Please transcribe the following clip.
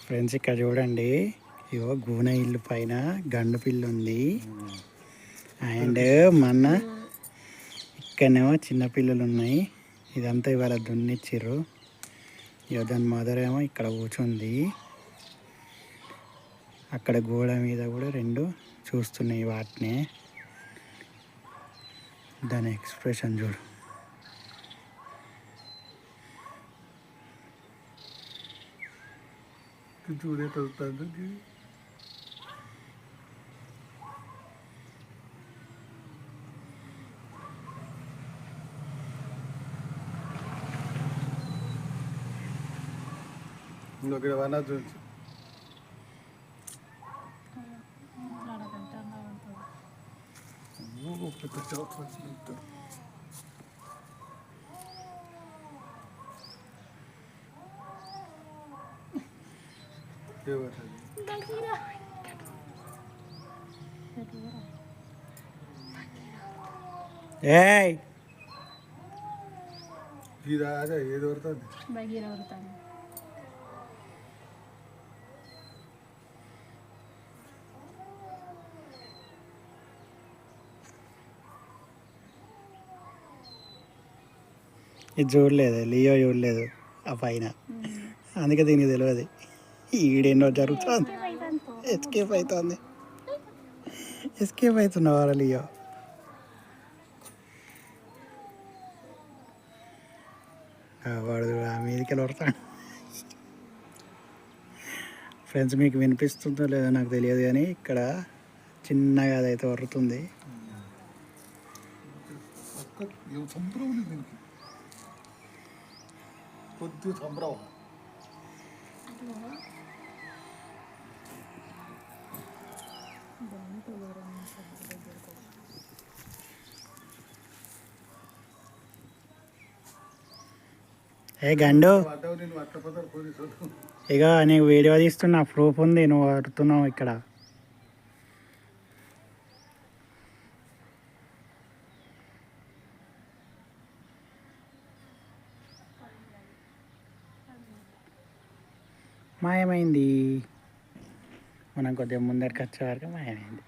Friends ఇక్కడ చూడండి, ఇగో గూన ఇల్లు పైన గండు పిల్లి ఉంది. అండ్ మన ఇక్కడనేమో చిన్న పిల్లలు ఉన్నాయి. ఇదంతా ఇవాళ దున్నిచ్చిర్రు. ఇక దాని మదర్ ఏమో ఇక్కడ కూర్చుంది. అక్కడ గోడ మీద కూడా రెండు చూస్తున్నాయి వాటిని. దాని ఎక్స్ప్రెషన్ చూడు. చూడే చదువుతాను ఇంకొక వన్ చూసి ఏయ్ ఇది అదే ఏది పడుతుంది ఇది చూడలేదు, లియో చూడలేదు ఆ పైన, అందుకే దీనికి తెలియదు ఈడేండో జరుగుతుంది. ఎస్కేప్ అవుతుంది, ఎస్కేప్ అవుతున్నవారా లియో. వాడు ఆ మీదకి వడతాడు. ఫ్రెండ్స్ మీకు వినిపిస్తుందో లేదో నాకు తెలియదు, కానీ ఇక్కడ చిన్నగా అదైతే వరుతుంది. కొద్దిగా సంబరం ఏ గండు, ఇక నీకు వీడియో తీస్తున్నా, ప్రూఫ్ ఉంది, నువ్వు ఆడుతున్నావు ఇక్కడ. మాయమైంది, మనం కొద్దిగా ముందరికి వచ్చే వరకు మాయమైంది.